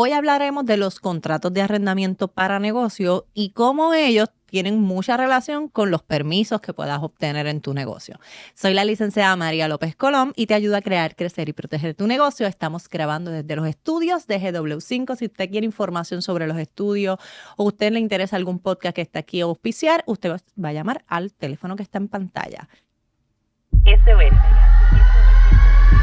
Hoy hablaremos de los contratos de arrendamiento para negocio y cómo ellos tienen mucha relación con los permisos que puedas obtener en tu negocio. Soy la licenciada María López Colón y te ayudo a crear, crecer y proteger tu negocio. Estamos grabando desde los estudios de GW5. Si usted quiere información sobre los estudios o a usted le interesa algún podcast que está aquí a auspiciar, usted va a llamar al teléfono que está en pantalla. SOS.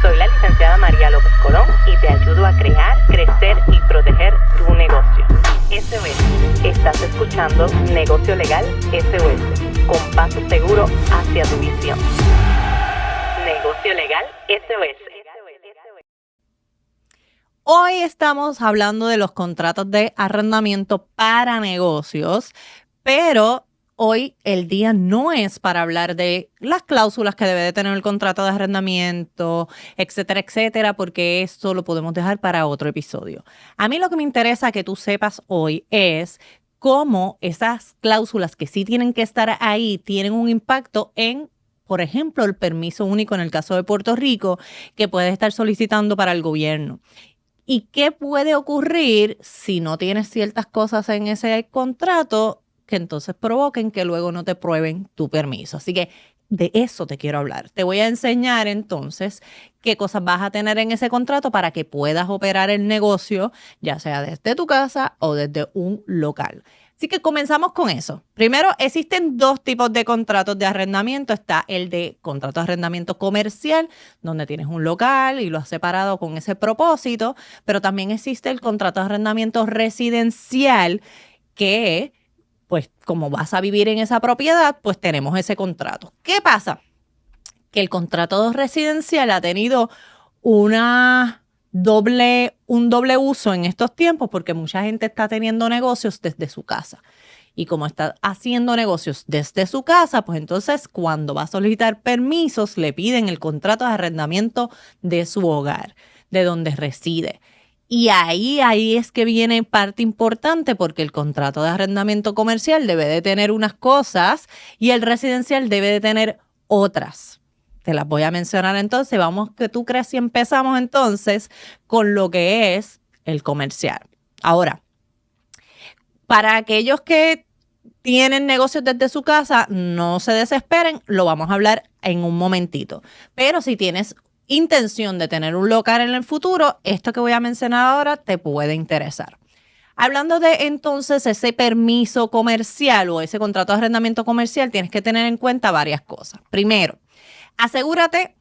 Soy la licenciada María López Colón y te ayudo a crear, crecer y proteger tu negocio. SOS. Estás escuchando Negocio Legal SOS, con paso seguro hacia tu visión. Negocio Legal SOS. Hoy estamos hablando de los contratos de arrendamiento para negocios, pero hoy el día no es para hablar de las cláusulas que debe de tener el contrato de arrendamiento, etcétera, etcétera, porque esto lo podemos dejar para otro episodio. A mí lo que me interesa que tú sepas hoy es cómo esas cláusulas que sí tienen que estar ahí tienen un impacto en, por ejemplo, el permiso único en el caso de Puerto Rico que puedes estar solicitando para el gobierno. ¿Y qué puede ocurrir si no tienes ciertas cosas en ese contrato que entonces provoquen que luego no te prueben tu permiso? Así que de eso te quiero hablar. Te voy a enseñar entonces qué cosas vas a tener en ese contrato para que puedas operar el negocio, ya sea desde tu casa o desde un local. Así que comenzamos con eso. Primero, existen dos tipos de contratos de arrendamiento. Está el de contrato de arrendamiento comercial, donde tienes un local y lo has separado con ese propósito, pero también existe el contrato de arrendamiento residencial que, pues, como vas a vivir en esa propiedad, pues tenemos ese contrato. ¿Qué pasa? Que el contrato residencial ha tenido un doble uso en estos tiempos porque mucha gente está teniendo negocios desde su casa. Y como está haciendo negocios desde su casa, pues entonces cuando va a solicitar permisos le piden el contrato de arrendamiento de su hogar, de donde reside. Y ahí es que viene parte importante porque el contrato de arrendamiento comercial debe de tener unas cosas y el residencial debe de tener otras. Te las voy a mencionar entonces. Vamos que tú crees y empezamos entonces con lo que es el comercial. Ahora, para aquellos que tienen negocios desde su casa, no se desesperen, lo vamos a hablar en un momentito. Pero si tienes intención de tener un local en el futuro, esto que voy a mencionar ahora te puede interesar. Hablando de entonces ese permiso comercial o ese contrato de arrendamiento comercial, tienes que tener en cuenta varias cosas. Primero, asegúrate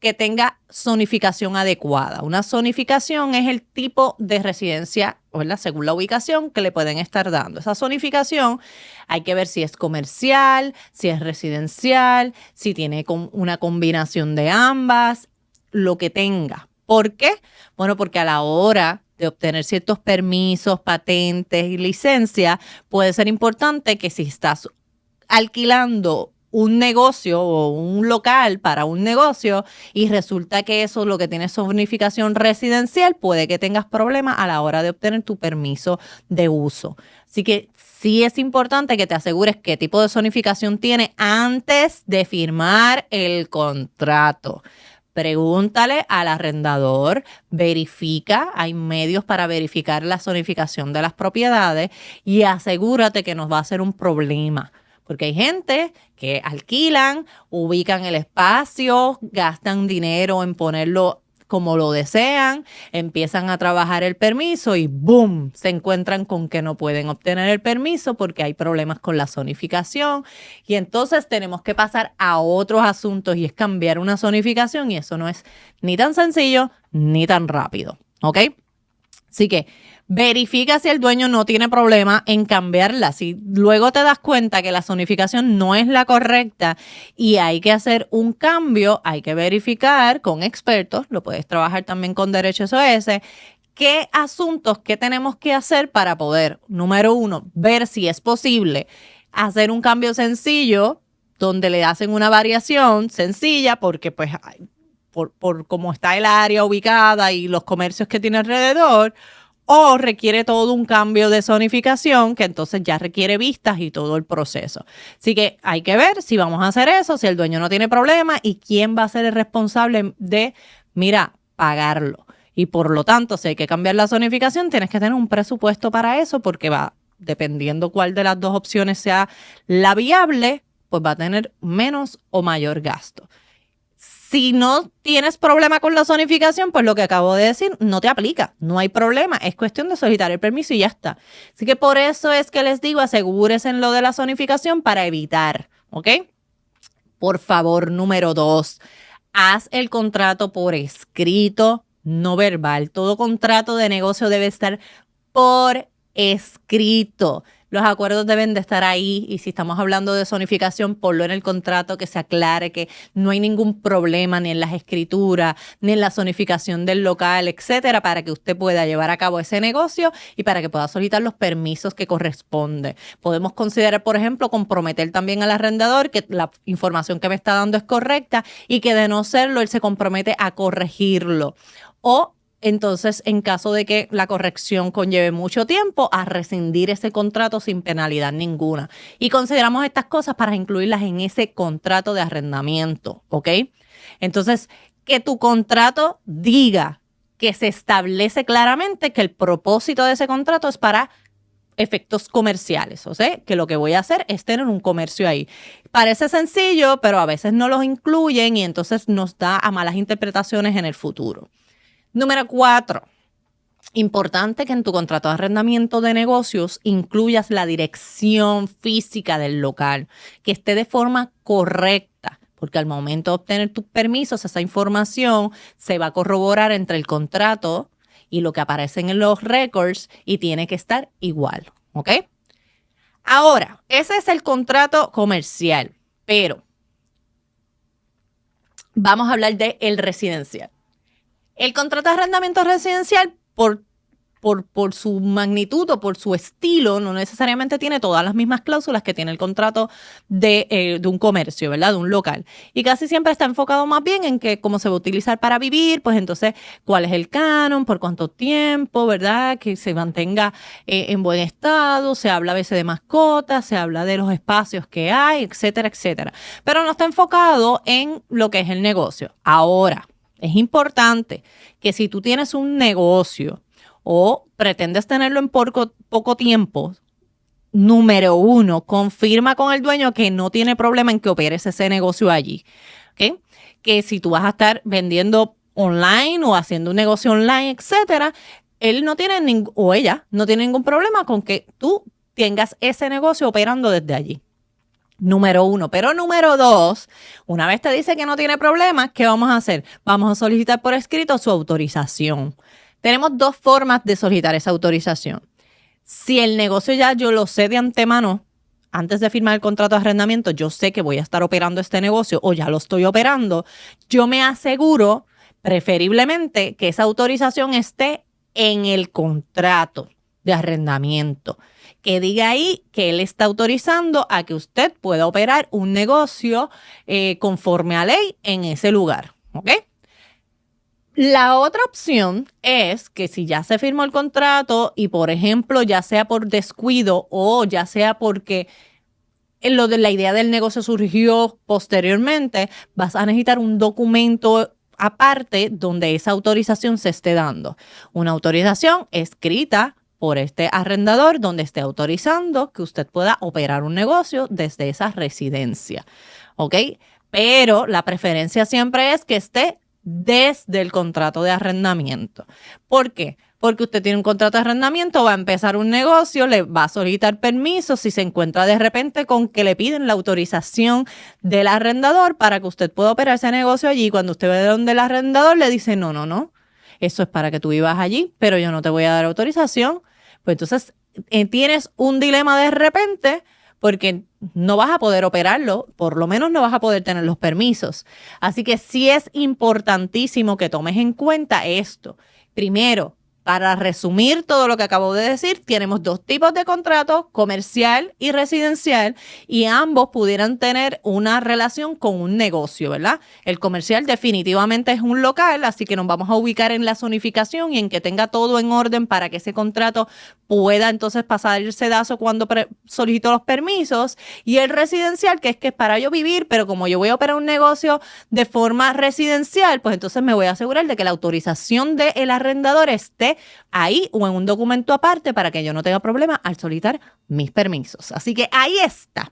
que tenga zonificación adecuada. Una zonificación es el tipo de residencia, ¿verdad? Según la ubicación que le pueden estar dando. Esa zonificación hay que ver si es comercial, si es residencial, si tiene una combinación de ambas, lo que tenga. ¿Por qué? Bueno, porque a la hora de obtener ciertos permisos, patentes y licencias, puede ser importante que si estás alquilando un negocio o un local para un negocio y resulta que eso lo que tiene es zonificación residencial, puede que tengas problemas a la hora de obtener tu permiso de uso. Así que sí es importante que te asegures qué tipo de zonificación tiene antes de firmar el contrato. Pregúntale al arrendador, verifica, hay medios para verificar la zonificación de las propiedades y asegúrate que no va a ser un problema. Porque hay gente que alquilan, ubican el espacio, gastan dinero en ponerlo como lo desean, empiezan a trabajar el permiso y ¡boom! Se encuentran con que no pueden obtener el permiso porque hay problemas con la zonificación. Y entonces tenemos que pasar a otros asuntos y es cambiar una zonificación y eso no es ni tan sencillo ni tan rápido. ¿Ok? Así que verifica si el dueño no tiene problema en cambiarla. Si luego te das cuenta que la zonificación no es la correcta y hay que hacer un cambio, hay que verificar con expertos, lo puedes trabajar también con Derecho SOS, qué asuntos, qué tenemos que hacer para poder, número uno, ver si es posible hacer un cambio sencillo donde le hacen una variación sencilla porque pues por cómo está el área ubicada y los comercios que tiene alrededor, o requiere todo un cambio de zonificación que entonces ya requiere vistas y todo el proceso. Así que hay que ver si vamos a hacer eso, si el dueño no tiene problema y quién va a ser el responsable de, mira, pagarlo. Y por lo tanto, si hay que cambiar la zonificación, tienes que tener un presupuesto para eso porque va, dependiendo cuál de las dos opciones sea la viable, pues va a tener menos o mayor gasto. Si no tienes problema con la zonificación, pues lo que acabo de decir no te aplica. No hay problema. Es cuestión de solicitar el permiso y ya está. Así que por eso es que les digo, asegúrense en lo de la zonificación para evitar, ¿ok? Por favor, número 2, haz el contrato por escrito, no verbal. Todo contrato de negocio debe estar por escrito. Los acuerdos deben de estar ahí y si estamos hablando de zonificación, ponlo en el contrato, que se aclare que no hay ningún problema ni en las escrituras, ni en la zonificación del local, etcétera, para que usted pueda llevar a cabo ese negocio y para que pueda solicitar los permisos que corresponde. Podemos considerar, por ejemplo, comprometer también al arrendador que la información que me está dando es correcta y que de no serlo, él se compromete a corregirlo. O entonces, en caso de que la corrección conlleve mucho tiempo, a rescindir ese contrato sin penalidad ninguna. Y consideramos estas cosas para incluirlas en ese contrato de arrendamiento, ¿ok? Entonces, que tu contrato diga que se establece claramente que el propósito de ese contrato es para efectos comerciales, o sea, que lo que voy a hacer es tener un comercio ahí. Parece sencillo, pero a veces no los incluyen y entonces nos da a malas interpretaciones en el futuro. Número 4, importante que en tu contrato de arrendamiento de negocios incluyas la dirección física del local, que esté de forma correcta, porque al momento de obtener tus permisos, esa información se va a corroborar entre el contrato y lo que aparece en los records y tiene que estar igual, ¿ok? Ahora, ese es el contrato comercial, pero vamos a hablar del residencial. El contrato de arrendamiento residencial, por su magnitud o por su estilo, no necesariamente tiene todas las mismas cláusulas que tiene el contrato de un comercio, ¿verdad? De un local. Y casi siempre está enfocado más bien en que cómo se va a utilizar para vivir, pues entonces cuál es el canon, por cuánto tiempo, ¿verdad? Que se mantenga en buen estado, se habla a veces de mascotas, se habla de los espacios que hay, etcétera, etcétera. Pero no está enfocado en lo que es el negocio. Ahora, es importante que si tú tienes un negocio o pretendes tenerlo en poco tiempo, número 1, confirma con el dueño que no tiene problema en que operes ese negocio allí. ¿Okay? Que si tú vas a estar vendiendo online o haciendo un negocio online, etcétera, él no tiene o ella no tiene ningún problema con que tú tengas ese negocio operando desde allí. Número 1. Pero número 2, una vez te dice que no tiene problema, ¿qué vamos a hacer? Vamos a solicitar por escrito su autorización. Tenemos 2 formas de solicitar esa autorización. Si el negocio ya yo lo sé de antemano, antes de firmar el contrato de arrendamiento, yo sé que voy a estar operando este negocio o ya lo estoy operando, yo me aseguro preferiblemente que esa autorización esté en el contrato de arrendamiento, que diga ahí que él está autorizando a que usted pueda operar un negocio conforme a ley en ese lugar, ¿ok? La otra opción es que si ya se firmó el contrato y, por ejemplo, ya sea por descuido o ya sea porque lo de la idea del negocio surgió posteriormente, vas a necesitar un documento aparte donde esa autorización se esté dando. Una autorización escrita por este arrendador donde esté autorizando que usted pueda operar un negocio desde esa residencia, ¿ok? Pero la preferencia siempre es que esté desde el contrato de arrendamiento. ¿Por qué? Porque usted tiene un contrato de arrendamiento, va a empezar un negocio, le va a solicitar permiso si se encuentra de repente con que le piden la autorización del arrendador para que usted pueda operar ese negocio allí. Cuando usted ve donde el arrendador le dice, no, eso es para que tú vivas allí, pero yo no te voy a dar autorización. Pues entonces tienes un dilema de repente porque no vas a poder operarlo, por lo menos no vas a poder tener los permisos. Así que sí es importantísimo que tomes en cuenta esto. Primero, Para resumir todo lo que acabo de decir, tenemos dos tipos de contratos, comercial y residencial, y ambos pudieran tener una relación con un negocio, ¿verdad? El comercial definitivamente es un local, así que nos vamos a ubicar en la zonificación y en que tenga todo en orden para que ese contrato pueda entonces pasar el sedazo cuando solicito los permisos. Y el residencial, que es para yo vivir, pero como yo voy a operar un negocio de forma residencial, pues entonces me voy a asegurar de que la autorización del arrendador esté ahí o en un documento aparte para que yo no tenga problema al solicitar mis permisos. Así que ahí está.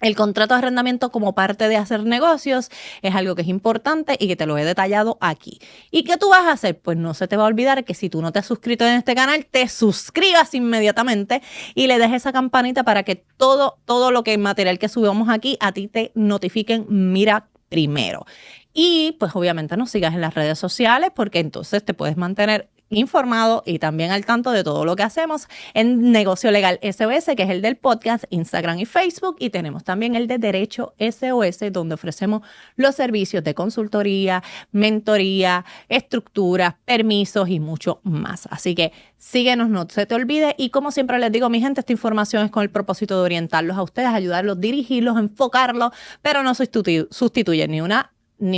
El contrato de arrendamiento como parte de hacer negocios es algo que es importante y que te lo he detallado aquí. ¿Y qué tú vas a hacer? Pues no se te va a olvidar que si tú no te has suscrito en este canal, te suscribas inmediatamente y le dejes esa campanita para que todo lo que material que subamos aquí a ti te notifiquen, mira, primero. Y pues obviamente nos sigas en las redes sociales porque entonces te puedes mantener informado y también al tanto de todo lo que hacemos en Negocio Legal SOS, que es el del podcast, Instagram y Facebook, y tenemos también el de Derecho SOS, donde ofrecemos los servicios de consultoría, mentoría, estructuras, permisos y mucho más. Así que síguenos, no se te olvide, y como siempre les digo, mi gente, esta información es con el propósito de orientarlos a ustedes, ayudarlos, dirigirlos, enfocarlos, pero no sustituye ni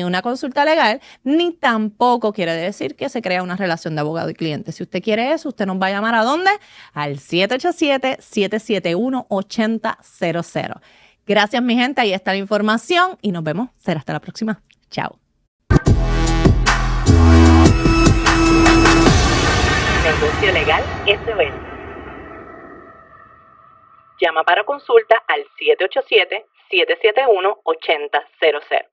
una consulta legal, ni tampoco quiere decir que se crea una relación de abogado y cliente. Si usted quiere eso, usted nos va a llamar ¿a dónde? Al 787-771-8000. Gracias, mi gente. Ahí está la información y nos vemos. Será hasta la próxima. Chao. Negocio Legal SOS. Llama para consulta al 787-771-8000.